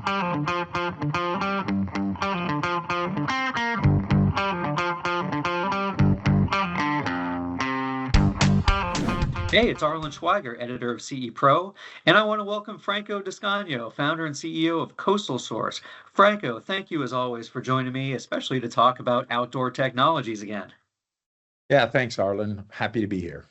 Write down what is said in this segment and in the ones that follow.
Hey, it's Arlen Schweiger, editor of CE Pro, and I want to welcome Franco Descagno, founder and CEO of Coastal Source. Franco, thank you as always for joining me, especially to talk about outdoor technologies again. Yeah, thanks, Arlen. Happy to be here.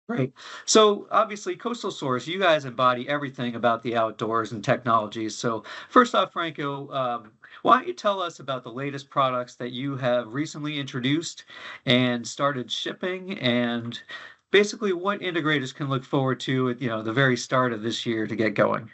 Great. So obviously, Coastal Source, you guys embody everything about the outdoors and technologies. So first off, Franco, why don't you tell us about the latest products that you have recently introduced and started shipping, and basically what integrators can look forward to at, the very start of this year to get going?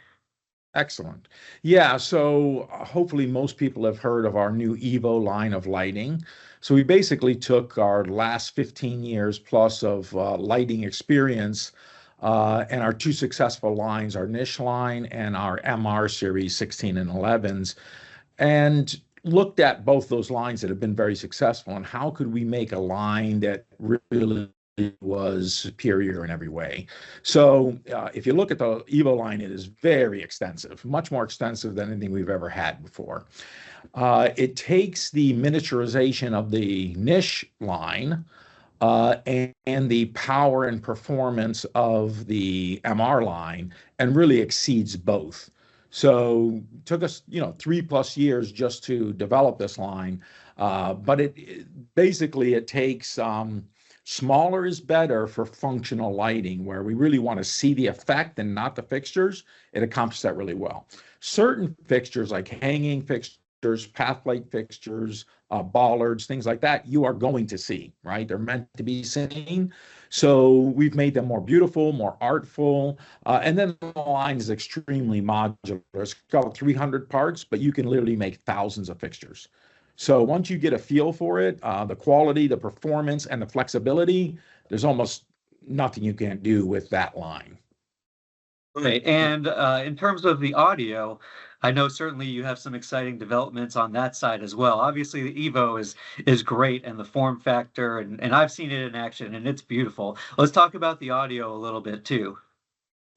Excellent. Yeah, so hopefully most people have heard of our new EVO line of lighting. So we basically took our last 15 years plus of lighting experience and our two successful lines, our niche line and our MR series 16 and 11s, and looked at both those lines that have been very successful and how could we make a line that really was superior in every way. So if you look at the EVO line, it is very extensive, much more extensive than anything we've ever had before. It takes the miniaturization of the niche line and the power and performance of the MR line and really exceeds both. So it took us, 3+ years just to develop this line. But basically it takes smaller is better for functional lighting, where we really want to see the effect and not the fixtures. It accomplishes that really well. Certain fixtures like hanging fixtures, path light fixtures, bollards, things like that, you are going to see, right? They're meant to be seen. So we've made them more beautiful, more artful. And then the line is extremely modular. It's got 300 parts, but you can literally make thousands of fixtures. So once you get a feel for it, the quality, the performance, and the flexibility, there's almost nothing you can't do with that line. Right. And in terms of the audio, I know certainly you have some exciting developments on that side as well. Obviously, the Evo is great, and the form factor, and I've seen it in action, and it's beautiful. Let's talk about the audio a little bit too.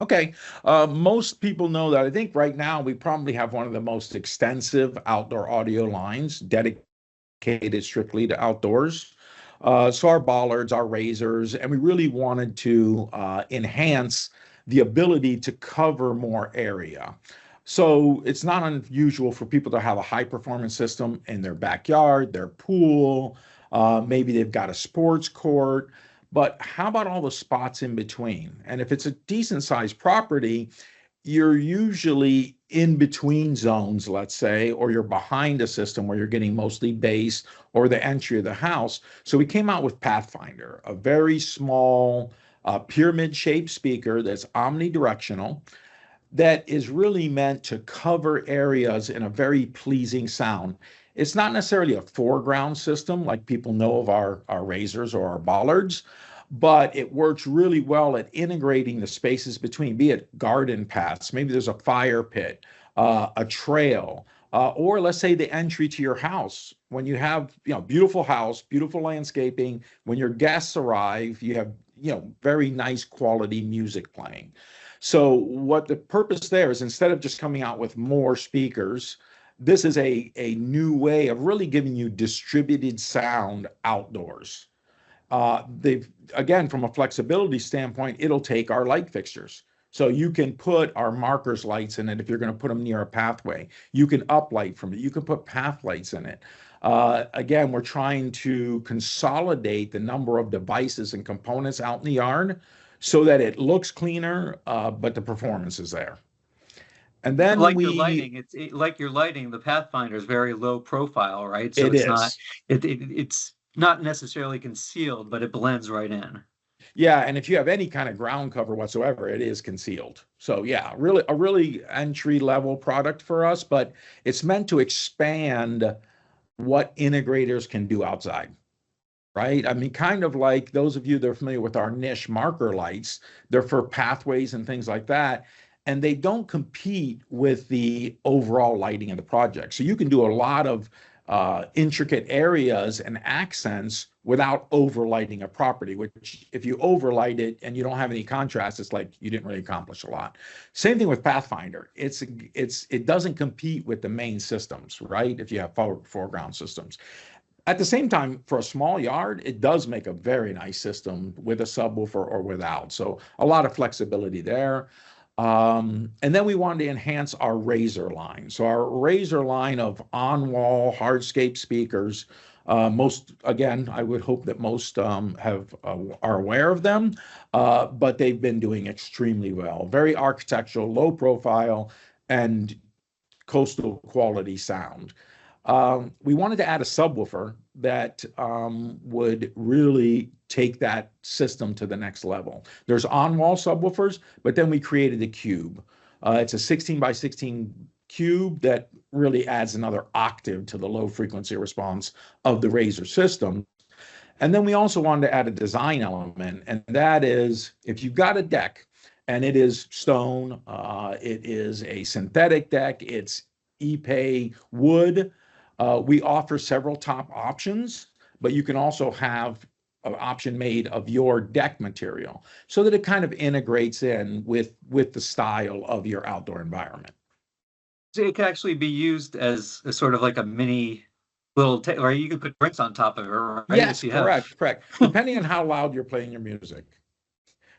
Okay, most people know that I think right now we probably have one of the most extensive outdoor audio lines dedicated strictly to outdoors. So our bollards, our razors, and we really wanted to enhance the ability to cover more area. So it's not unusual for people to have a high performance system in their backyard, their pool, maybe they've got a sports court. But how about all the spots in between? And if it's a decent sized property, you're usually in between zones, let's say, or you're behind a system where you're getting mostly bass or the entry of the house. So we came out with Pathfinder, a very small pyramid shaped speaker that's omnidirectional, that is really meant to cover areas in a very pleasing sound. It's not necessarily a foreground system like people know of our razors or our bollards, but it works really well at integrating the spaces between, be it garden paths, maybe there's a fire pit, a trail, or let's say the entry to your house. When you have, beautiful house, beautiful landscaping, when your guests arrive, you have, very nice quality music playing. So what the purpose there is, instead of just coming out with more speakers, this is a new way of really giving you distributed sound outdoors. Again, from a flexibility standpoint, it'll take our light fixtures. So you can put our markers lights in it if you're going to put them near a pathway. You can uplight from it. You can put path lights in it. Again, we're trying to consolidate the number of devices and components out in the yard so that it looks cleaner, but the performance is there. And then Like your lighting, like your lighting, the Pathfinder is very low profile, right? So it is. It's not necessarily concealed, but it blends right in. Yeah, and if you have any kind of ground cover whatsoever, it is concealed. So yeah, really a really entry level product for us, but it's meant to expand what integrators can do outside. Right? I mean, kind of like those of you that are familiar with our niche marker lights, they're for pathways and things like that. And they don't compete with the overall lighting of the project. So you can do a lot of intricate areas and accents without overlighting a property, which if you overlight it and you don't have any contrast, it's like you didn't really accomplish a lot. Same thing with Pathfinder. It doesn't compete with the main systems, right? If you have foreground systems. At the same time, for a small yard, it does make a very nice system with a subwoofer or without. So a lot of flexibility there. And then we wanted to enhance our Razor line. So our Razor line of on-wall hardscape speakers, again, I would hope that most are aware of them, but they've been doing extremely well. Very architectural, low profile, and coastal quality sound. We wanted to add a subwoofer that would really take that system to the next level. There's on-wall subwoofers, but then we created a cube. It's a 16 by 16 cube that really adds another octave to the low frequency response of the Razor system. And then we also wanted to add a design element, and that is if you've got a deck and it is stone, it is a synthetic deck, it's Ipe wood, we offer several top options, but you can also have an option made of your deck material so that it kind of integrates in with the style of your outdoor environment. So it can actually be used as a sort of like a mini little, or you can put drinks on top of it, right? Yes, correct. Depending on how loud you're playing your music.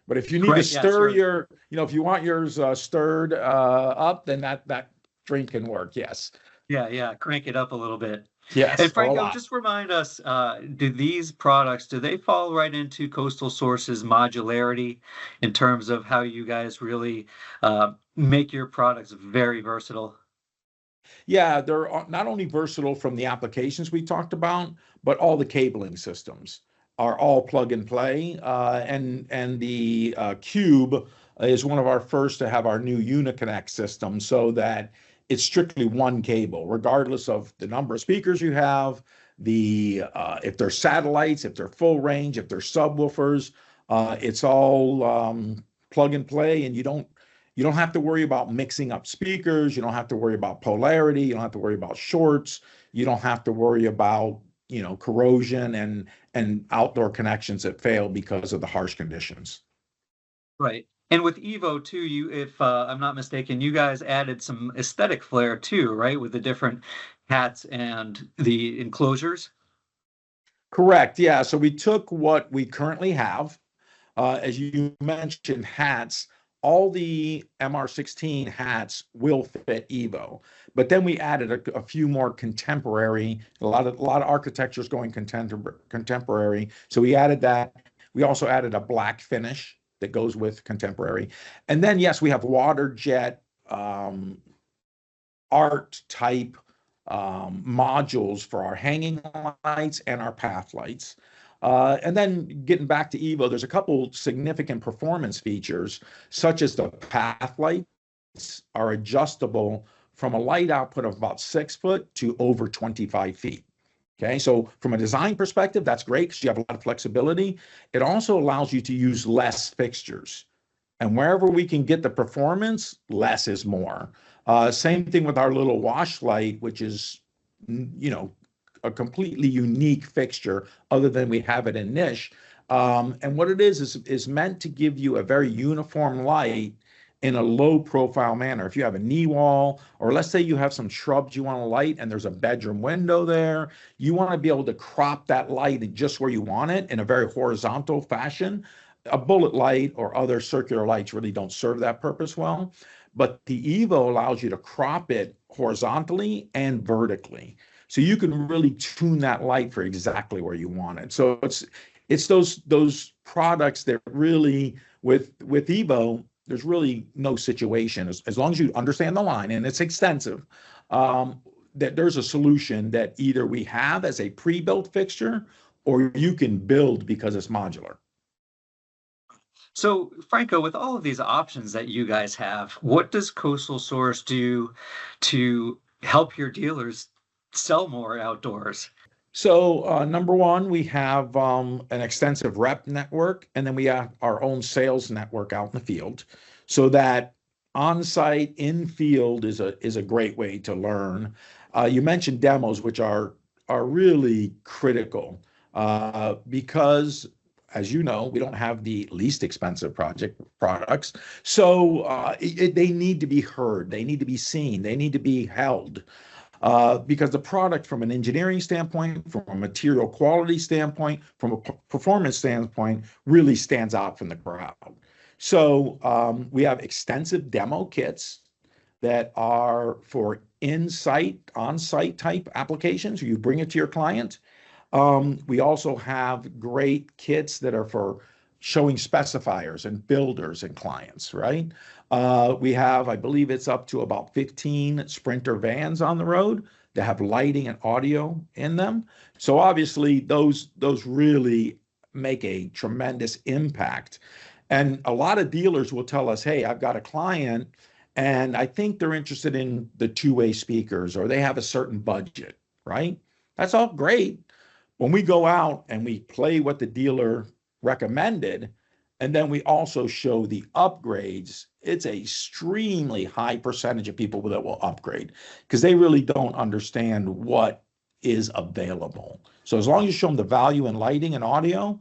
But if you need to stir if you want yours stirred up, then that drink can work. Yes. Yeah, crank it up a little bit. Yes. And Franco, just remind us, do these products, do they fall right into Coastal Source's modularity in terms of how you guys really make your products very versatile? Yeah, they're not only versatile from the applications we talked about, but all the cabling systems are all plug and play. And the Cube is one of our first to have our new Uniconnect system so that it's strictly one cable, regardless of the number of speakers you have, if they're satellites, if they're full range, if they're subwoofers, it's all plug and play, and you don't have to worry about mixing up speakers. You don't have to worry about polarity. You don't have to worry about shorts. You don't have to worry about corrosion and outdoor connections that fail because of the harsh conditions. Right. And with EVO too, if I'm not mistaken, you guys added some aesthetic flair too, right? With the different hats and the enclosures. Correct. Yeah. So we took what we currently have, as you mentioned, hats. All the MR16 hats will fit EVO, but then we added a few more contemporary. A lot of architecture is going contemporary. So we added that. We also added a black finish that goes with contemporary. And then, yes, we have water jet art type modules for our hanging lights and our path lights. And then getting back to EVO, there's a couple significant performance features, such as the path lights are adjustable from a light output of about 6 foot to over 25 feet. Okay, so from a design perspective, that's great because you have a lot of flexibility. It also allows you to use less fixtures. And wherever we can get the performance, less is more. Same thing with our little wash light, which is, a completely unique fixture other than we have it in niche. And what it is meant to give you a very uniform light in a low profile manner. If you have a knee wall, or let's say you have some shrubs you want to light and there's a bedroom window there, you want to be able to crop that light just where you want it in a very horizontal fashion. A bullet light or other circular lights really don't serve that purpose well, but the EVO allows you to crop it horizontally and vertically. So you can really tune that light for exactly where you want it. So it's those products that really, with EVO, there's really no situation, as long as you understand the line, and it's extensive, that there's a solution that either we have as a pre-built fixture or you can build because it's modular. So, Franco, with all of these options that you guys have, what does Coastal Source do to help your dealers sell more outdoors? So number one, we have an extensive rep network, and then we have our own sales network out in the field, so that on-site, in-field is a great way to learn. You mentioned demos, which are are really critical because, as you know, we don't have the least expensive project products. So they need to be heard, they need to be seen, they need to be held. Because the product, from an engineering standpoint, from a material quality standpoint, from a performance standpoint, really stands out from the crowd. So we have extensive demo kits that are for on-site type applications. You bring it to your client. We also have great kits that are for showing specifiers and builders and clients, right? We have, I believe it's up to about 15 Sprinter vans on the road that have lighting and audio in them. So obviously those really make a tremendous impact. And a lot of dealers will tell us, hey, I've got a client and I think they're interested in the two-way speakers, or they have a certain budget, right? That's all great. When we go out and we play what the dealer recommended, and then we also show the upgrades, it's a extremely high percentage of people that will upgrade because they really don't understand what is available. So as long as you show them the value in lighting and audio,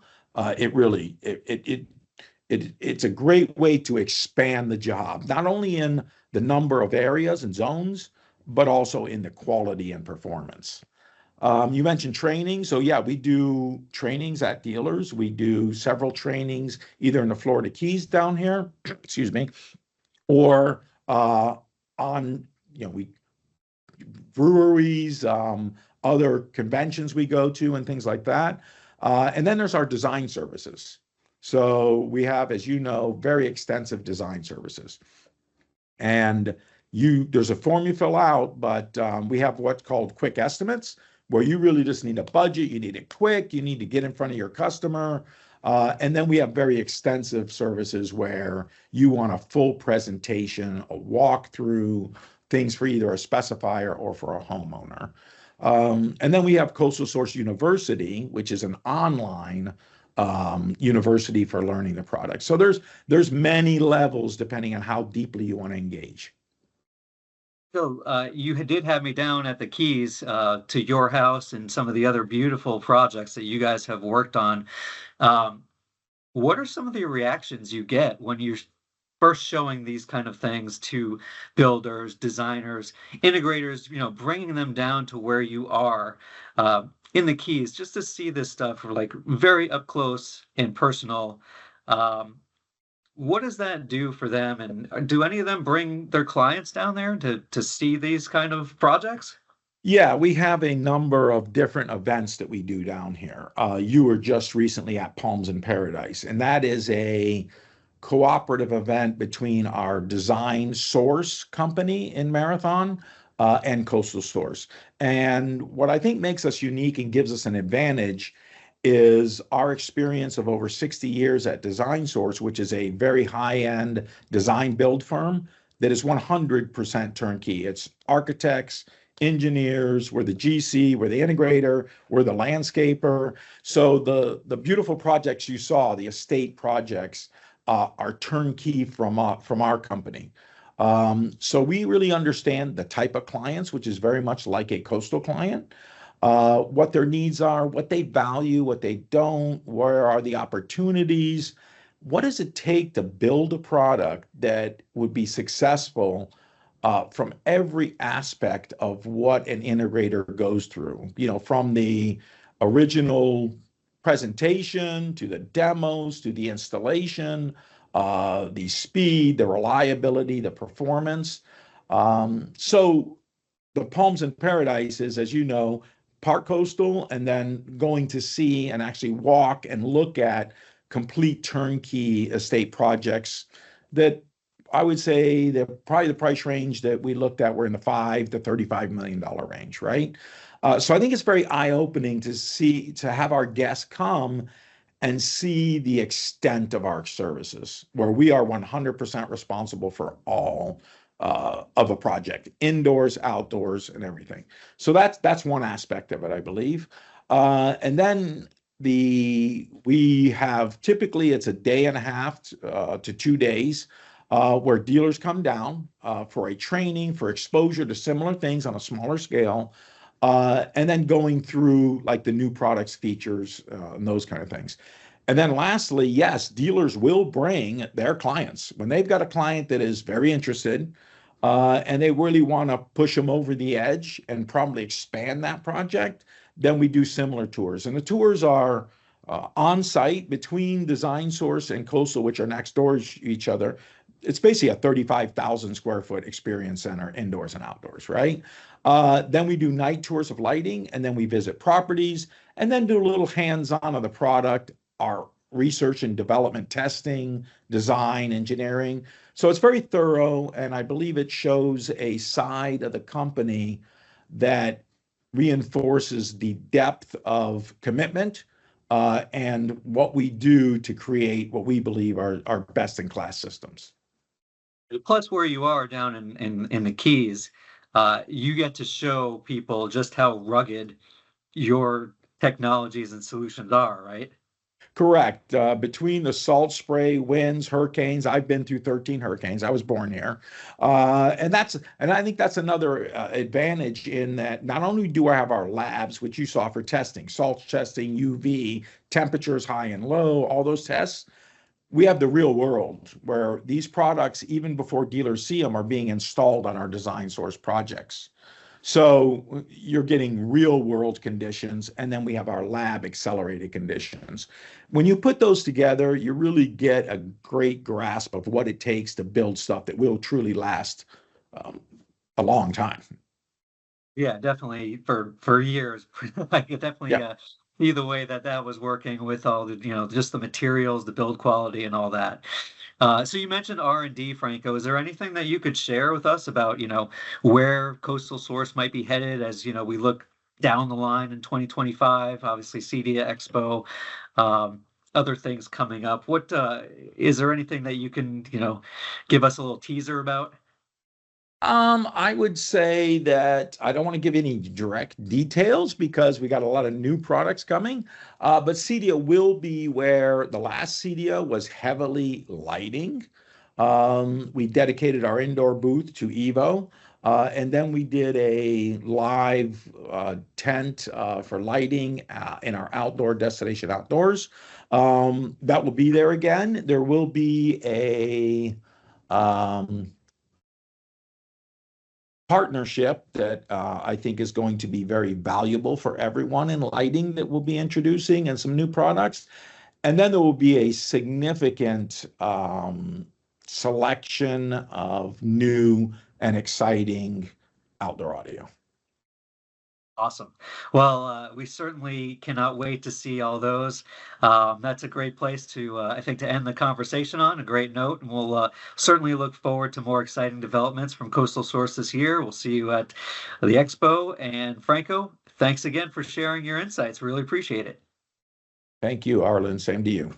it's a great way to expand the job, not only in the number of areas and zones, but also in the quality and performance. You mentioned training. So yeah, we do trainings at dealers. We do several trainings either in the Florida Keys down here, excuse me, or on, we breweries, other conventions we go to and things like that. And then there's our design services. So we have, as you know, very extensive design services. And there's a form you fill out, but we have what's called quick estimates, where you really just need a budget, you need it quick, you need to get in front of your customer. And then we have very extensive services where you want a full presentation, a walkthrough, things for either a specifier or for a homeowner. And then we have Coastal Source University, which is an online university for learning the product. So there's many levels depending on how deeply you want to engage. So you did have me down at the Keys to your house and some of the other beautiful projects that you guys have worked on. Um, what are some of the reactions you get when you're first showing these kind of things to builders, designers, integrators, bringing them down to where you are in the Keys, just to see this stuff like very up close and personal? Um, what does that do for them? And do any of them bring their clients down there to see these kind of projects? Yeah, we have a number of different events that we do down here. You were just recently at Palms in Paradise, and that is a cooperative event between our Design Source company in Marathon and Coastal Source. And what I think makes us unique and gives us an advantage is our experience of over 60 years at Design Source, which is a very high-end design build firm that is 100% turnkey. It's architects, engineers, we're the GC, we're the integrator, we're the landscaper. So the beautiful projects you saw, the estate projects, are turnkey from our company. So we really understand the type of clients, which is very much like a coastal client, what their needs are, what they value, what they don't, where are the opportunities, what does it take to build a product that would be successful from every aspect of what an integrator goes through, from the original presentation to the demos to the installation, the speed, the reliability, the performance. So the Palms in Paradise is, as you know, part coastal and then going to see and actually walk and look at complete turnkey estate projects that I would say that probably the price range that we looked at were in the $5 to $35 million range, right? So I think it's very eye-opening to have our guests come and see the extent of our services, where we are 100% responsible for all of a project, indoors, outdoors, and everything. So that's one aspect of it, I believe. And then we have typically it's a day and a half to 2 days where dealers come down for a training, for exposure to similar things on a smaller scale. and then going through like the new products, features, and those kind of things. And then lastly, yes, dealers will bring their clients when they've got a client that is very interested, and they really want to push them over the edge and probably expand that project. Then we do similar tours, and the tours are on site between Design Source and Coastal, which are next door to each other. It's basically a 35,000 square foot experience center, indoors and outdoors, right? Then we do night tours of lighting, and then we visit properties, and then do a little hands-on of the product, our research and development testing, design, engineering. So it's very thorough, and I believe it shows a side of the company that reinforces the depth of commitment and what we do to create what we believe are best-in-class systems. Plus, where you are down in the Keys, you get to show people just how rugged your technologies and solutions are, right? Correct. Between the salt spray, winds, hurricanes, I've been through 13 hurricanes. I was born here, and I think that's another advantage in that not only do I have our labs, which you saw for testing, salt testing, UV, temperatures high and low, all those tests. We have the real world where these products, even before dealers see them, are being installed on our Design Source projects. So you're getting real world conditions, and then we have our lab accelerated conditions. When you put those together, you really get a great grasp of what it takes to build stuff that will truly last um, a long time. Yeah, definitely for years. I could definitely Yeah. see the way that that was working with all the, just the materials, the build quality and all that. So you mentioned R&D, Franco. Is there anything that you could share with us about, where Coastal Source might be headed as, we look down the line in 2025, obviously CEDIA Expo, um, other things coming up. What is there anything that you can, give us a little teaser about? I would say that I don't want to give any direct details because we got a lot of new products coming. But CEDIA will be where the last CEDIA was heavily lighting. We dedicated our indoor booth to EVO. And then we did a live tent for lighting in our outdoor destination outdoors. That will be there again. There will be a partnership that I think is going to be very valuable for everyone in lighting that we'll be introducing and some new products. And then there will be a significant selection of new and exciting outdoor audio. Awesome. Well, we certainly cannot wait to see all those. That's a great place to, I think, to end the conversation on a great note. And we'll certainly look forward to more exciting developments from Coastal Source this year. We'll see you at the expo. And Franco, thanks again for sharing your insights. Really appreciate it. Thank you, Arlen. Same to you.